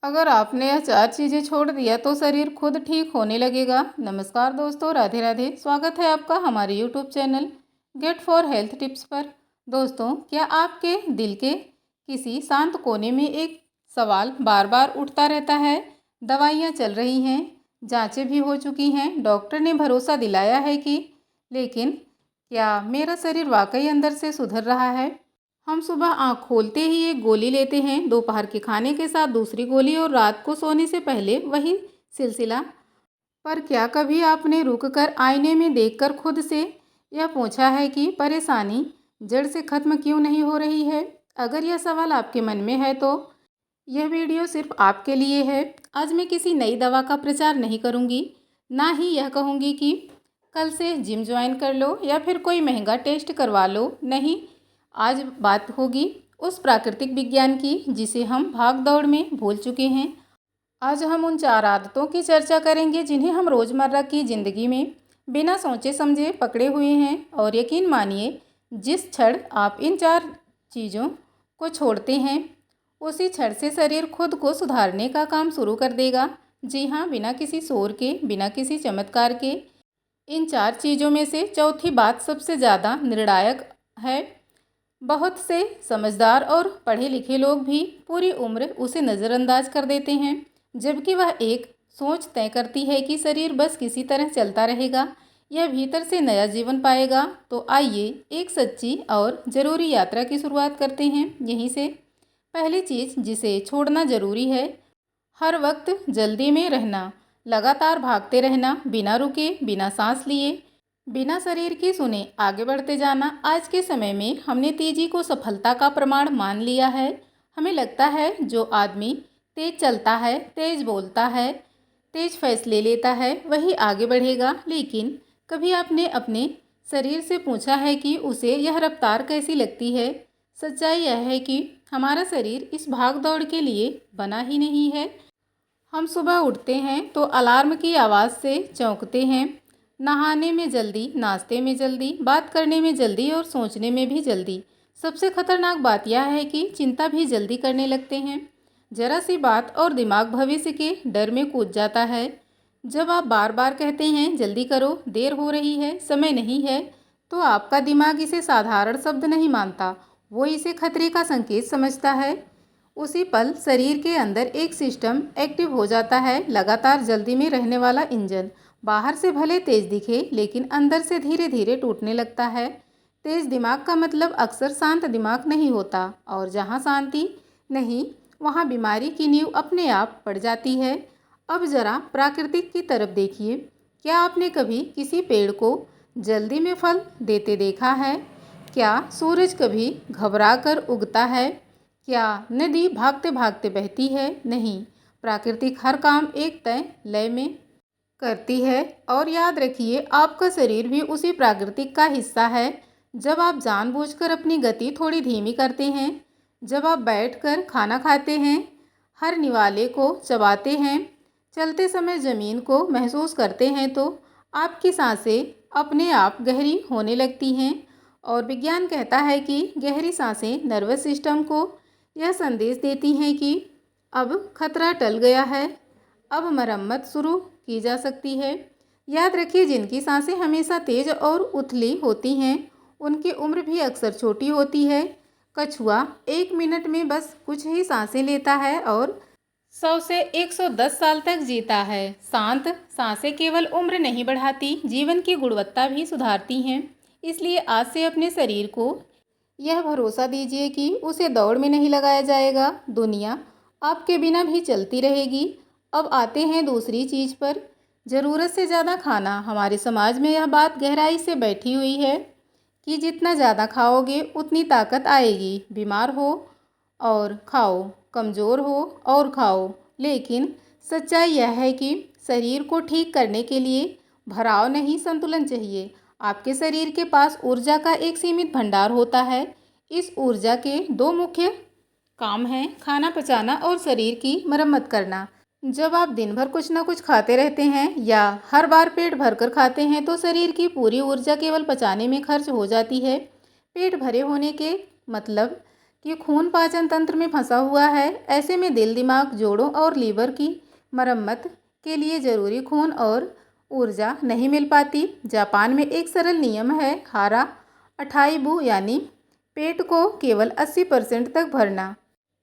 अगर आपने यह 4 चीज़ें छोड़ दिया तो शरीर खुद ठीक होने लगेगा। नमस्कार दोस्तों, राधे राधे। स्वागत है आपका हमारे YouTube channel get for health tips पर। दोस्तों, क्या आपके दिल के किसी शांत कोने में एक सवाल बार बार उठता रहता है? दवाइयाँ चल रही हैं, जांचें भी हो चुकी हैं, डॉक्टर ने भरोसा दिलाया है कि, लेकिन क्या मेरा शरीर वाकई अंदर से सुधर रहा है? हम सुबह आँख खोलते ही एक गोली लेते हैं, दोपहर के खाने के साथ दूसरी गोली और रात को सोने से पहले वही सिलसिला। पर क्या कभी आपने रुककर आईने में देखकर खुद से यह पूछा है कि परेशानी जड़ से खत्म क्यों नहीं हो रही है? अगर यह सवाल आपके मन में है तो यह वीडियो सिर्फ आपके लिए है। आज मैं किसी नई दवा का प्रचार नहीं करूँगी, ना ही यह कहूँगी कि कल से जिम ज्वाइन कर लो या फिर कोई महंगा टेस्ट करवा लो। नहीं, आज बात होगी उस प्राकृतिक विज्ञान की जिसे हम भाग दौड़ में भूल चुके हैं। आज हम उन 4 आदतों की चर्चा करेंगे जिन्हें हम रोज़मर्रा की ज़िंदगी में बिना सोचे समझे पकड़े हुए हैं, और यकीन मानिए, जिस क्षण आप इन 4 चीज़ों को छोड़ते हैं उसी क्षण से शरीर खुद को सुधारने का काम शुरू कर देगा। जी हाँ, बिना किसी शोर के, बिना किसी चमत्कार के। इन 4 चीज़ों में से चौथी बात सबसे ज़्यादा निर्णायक है। बहुत से समझदार और पढ़े लिखे लोग भी पूरी उम्र उसे नज़रअंदाज कर देते हैं, जबकि वह एक सोच तय करती है कि शरीर बस किसी तरह चलता रहेगा, यह भीतर से नया जीवन पाएगा। तो आइए एक सच्ची और ज़रूरी यात्रा की शुरुआत करते हैं यहीं से। पहली चीज़ जिसे छोड़ना ज़रूरी है, हर वक्त जल्दी में रहना, लगातार भागते रहना, बिना रुके, बिना सांस लिए, बिना शरीर की सुने आगे बढ़ते जाना। आज के समय में हमने तेजी को सफलता का प्रमाण मान लिया है। हमें लगता है जो आदमी तेज चलता है, तेज बोलता है, तेज फैसले लेता है, वही आगे बढ़ेगा। लेकिन कभी आपने अपने शरीर से पूछा है कि उसे यह रफ्तार कैसी लगती है? सच्चाई यह है कि हमारा शरीर इस भाग दौड़ के लिए बना ही नहीं है। हम सुबह उठते हैं तो अलार्म की आवाज़ से चौंकते हैं। नहाने में जल्दी, नाश्ते में जल्दी, बात करने में जल्दी और सोचने में भी जल्दी। सबसे खतरनाक बात यह है कि चिंता भी जल्दी करने लगते हैं। जरा सी बात और दिमाग भविष्य के डर में कूद जाता है। जब आप बार बार कहते हैं जल्दी करो, देर हो रही है, समय नहीं है, तो आपका दिमाग इसे साधारण शब्द नहीं मानता, वो इसे खतरे का संकेत समझता है। उसी पल शरीर के अंदर एक सिस्टम एक्टिव हो जाता है, लगातार जल्दी में रहने वाला इंजन। बाहर से भले तेज दिखे, लेकिन अंदर से धीरे धीरे टूटने लगता है। तेज दिमाग का मतलब अक्सर शांत दिमाग नहीं होता, और जहाँ शांति नहीं, वहाँ बीमारी की नींव अपने आप पड़ जाती है। अब जरा प्रकृति की तरफ देखिए। क्या आपने कभी किसी पेड़ को जल्दी में फल देते देखा है? क्या सूरज कभी घबरा कर उगता है? क्या नदी भागते भागते बहती है? नहीं, प्राकृतिक हर काम एक तय लय में करती है। और याद रखिए, आपका शरीर भी उसी प्राकृतिक का हिस्सा है। जब आप जानबूझकर अपनी गति थोड़ी धीमी करते हैं, जब आप बैठकर खाना खाते हैं, हर निवाले को चबाते हैं, चलते समय ज़मीन को महसूस करते हैं, तो आपकी सांसें अपने आप गहरी होने लगती हैं। और विज्ञान कहता है कि गहरी सांसें नर्वस सिस्टम को यह संदेश देती हैं कि अब खतरा टल गया है, अब मरम्मत शुरू की जा सकती है। याद रखिए, जिनकी सांसें हमेशा तेज और उथली होती हैं उनकी उम्र भी अक्सर छोटी होती है। कछुआ 1 मिनट में बस कुछ ही सांसें लेता है और 100 से 110 साल तक जीता है। शांत सांसें केवल उम्र नहीं बढ़ाती, जीवन की गुणवत्ता भी सुधारती हैं। इसलिए आज से अपने शरीर को यह भरोसा दीजिए कि उसे दौड़ में नहीं लगाया जाएगा। दुनिया आपके बिना भी चलती रहेगी। अब आते हैं दूसरी चीज़ पर, ज़रूरत से ज़्यादा खाना। हमारे समाज में यह बात गहराई से बैठी हुई है कि जितना ज़्यादा खाओगे उतनी ताकत आएगी। बीमार हो और खाओ, कमज़ोर हो और खाओ। लेकिन सच्चाई यह है कि शरीर को ठीक करने के लिए भराव नहीं, संतुलन चाहिए। आपके शरीर के पास ऊर्जा का एक सीमित भंडार होता है। इस ऊर्जा के 2 मुख्य काम हैं, खाना पचाना और शरीर की मरम्मत करना। जब आप दिन भर कुछ ना कुछ खाते रहते हैं या हर बार पेट भरकर खाते हैं, तो शरीर की पूरी ऊर्जा केवल पचाने में खर्च हो जाती है। पेट भरे होने के मतलब कि खून पाचन तंत्र में फंसा हुआ है। ऐसे में दिल, दिमाग, जोड़ों और लीवर की मरम्मत के लिए ज़रूरी खून और ऊर्जा नहीं मिल पाती। जापान में एक सरल नियम है, हारा अठाईबु, यानी पेट को केवल 80% तक भरना।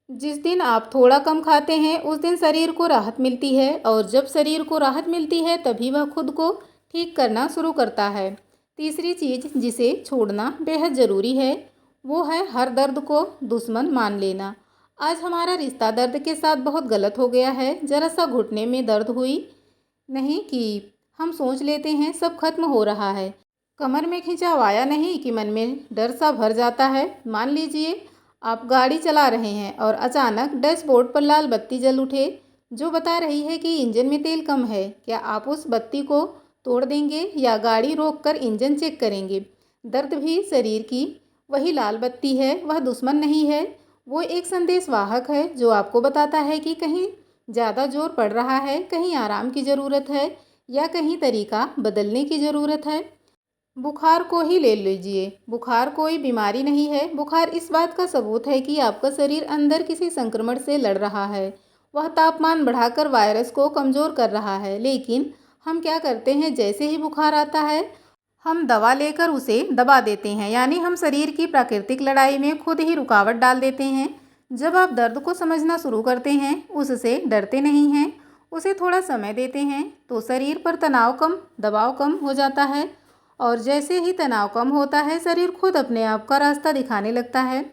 जिस दिन आप थोड़ा कम खाते हैं उस दिन शरीर को राहत मिलती है, और जब शरीर को राहत मिलती है तभी वह खुद को ठीक करना शुरू करता है। तीसरी चीज़ जिसे छोड़ना बेहद ज़रूरी है वो है हर दर्द को दुश्मन मान लेना। आज हमारा रिश्ता दर्द के साथ बहुत गलत हो गया है। ज़रा सा घुटने में दर्द हुई नहीं कि हम सोच लेते हैं सब खत्म हो रहा है। कमर में खिंचाव आया नहीं कि मन में डर सा भर जाता है। मान लीजिए आप गाड़ी चला रहे हैं और अचानक डैशबोर्ड पर लाल बत्ती जल उठे जो बता रही है कि इंजन में तेल कम है। क्या आप उस बत्ती को तोड़ देंगे या गाड़ी रोककर इंजन चेक करेंगे? दर्द भी शरीर की वही लाल बत्ती है, वह दुश्मन नहीं है। वो एक संदेश वाहक है जो आपको बताता है कि कहीं ज़्यादा जोर पड़ रहा है, कहीं आराम की ज़रूरत है या कहीं तरीका बदलने की ज़रूरत है। बुखार को ही ले लीजिए। बुखार कोई बीमारी नहीं है। बुखार इस बात का सबूत है कि आपका शरीर अंदर किसी संक्रमण से लड़ रहा है। वह तापमान बढ़ाकर वायरस को कमज़ोर कर रहा है। लेकिन हम क्या करते हैं, जैसे ही बुखार आता है हम दवा लेकर उसे दबा देते हैं, यानी हम शरीर की प्राकृतिक लड़ाई में खुद ही रुकावट डाल देते हैं। जब आप दर्द को समझना शुरू करते हैं, उससे डरते नहीं हैं, उसे थोड़ा समय देते हैं, तो शरीर पर तनाव कम, दबाव कम हो जाता है। और जैसे ही तनाव कम होता है शरीर खुद अपने आप का रास्ता दिखाने लगता है।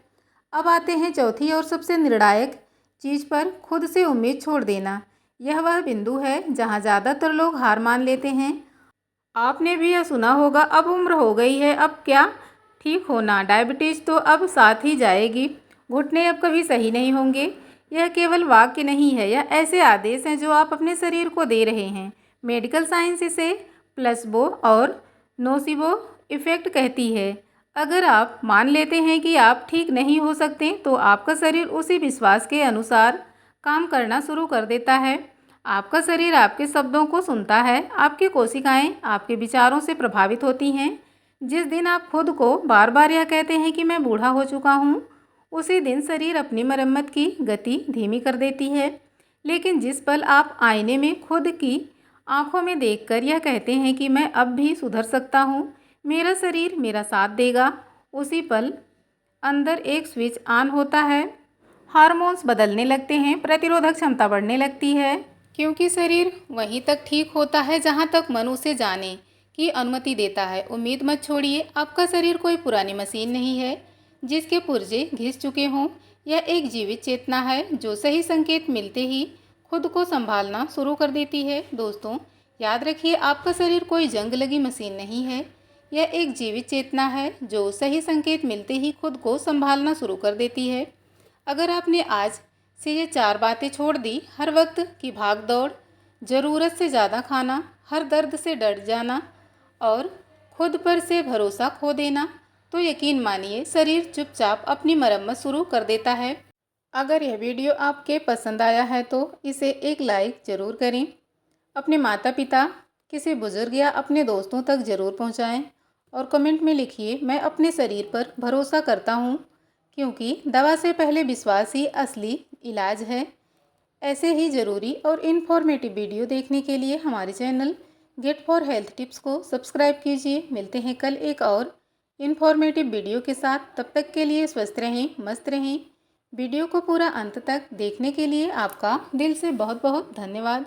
अब आते हैं चौथी और सबसे निर्णायक चीज़ पर, खुद से उम्मीद छोड़ देना। यह वह बिंदु है जहाँ ज़्यादातर लोग हार मान लेते हैं। आपने भी यह सुना होगा, अब उम्र हो गई है, अब क्या ठीक होना, डायबिटीज़ तो अब साथ ही जाएगी, घुटने अब कभी सही नहीं होंगे। यह केवल वाक्य नहीं है, यह ऐसे आदेश हैं जो आप अपने शरीर को दे रहे हैं। मेडिकल साइंस इसे प्लेसबो और नोसिबो इफ़ेक्ट कहती है। अगर आप मान लेते हैं कि आप ठीक नहीं हो सकते तो आपका शरीर उसी विश्वास के अनुसार काम करना शुरू कर देता है। आपका शरीर आपके शब्दों को सुनता है, आपकी कोशिकाएं आपके विचारों से प्रभावित होती हैं। जिस दिन आप खुद को बार बार यह कहते हैं कि मैं बूढ़ा हो चुका हूँ, उसी दिन शरीर अपनी मरम्मत की गति धीमी कर देती है। लेकिन जिस पल आप आईने में खुद की आंखों में देखकर यह कहते हैं कि मैं अब भी सुधर सकता हूँ, मेरा शरीर मेरा साथ देगा, उसी पल अंदर एक स्विच ऑन होता है। हार्मोन्स बदलने लगते हैं, प्रतिरोधक क्षमता बढ़ने लगती है, क्योंकि शरीर वहीं तक ठीक होता है जहां तक मन उसे जाने की अनुमति देता है। उम्मीद मत छोड़िए, आपका शरीर कोई पुरानी मशीन नहीं है जिसके पुर्जे घिस चुके हों। यह एक जीवित चेतना है जो सही संकेत मिलते ही खुद को संभालना शुरू कर देती है। दोस्तों याद रखिए, आपका शरीर कोई जंग लगी मशीन नहीं है, यह एक जीवित चेतना है जो सही संकेत मिलते ही खुद को संभालना शुरू कर देती है। अगर आपने आज से ये 4 बातें छोड़ दी, हर वक्त की भाग दौड़, ज़रूरत से ज़्यादा खाना, हर दर्द से डर जाना और खुद पर से भरोसा खो देना, तो यकीन मानिए शरीर चुपचाप अपनी मरम्मत शुरू कर देता है। अगर यह वीडियो आपके पसंद आया है तो इसे एक लाइक ज़रूर करें। अपने माता पिता, किसी बुज़ुर्ग या अपने दोस्तों तक ज़रूर पहुंचाएं और कमेंट में लिखिए, मैं अपने शरीर पर भरोसा करता हूं, क्योंकि दवा से पहले विश्वास ही असली इलाज है। ऐसे ही ज़रूरी और इन्फॉर्मेटिव वीडियो देखने के लिए हमारे channel get for health tips को सब्सक्राइब कीजिए। मिलते हैं कल एक और इन्फॉर्मेटिव वीडियो के साथ। तब तक के लिए स्वस्थ रहें, मस्त रहें। वीडियो को पूरा अंत तक देखने के लिए आपका दिल से बहुत बहुत धन्यवाद।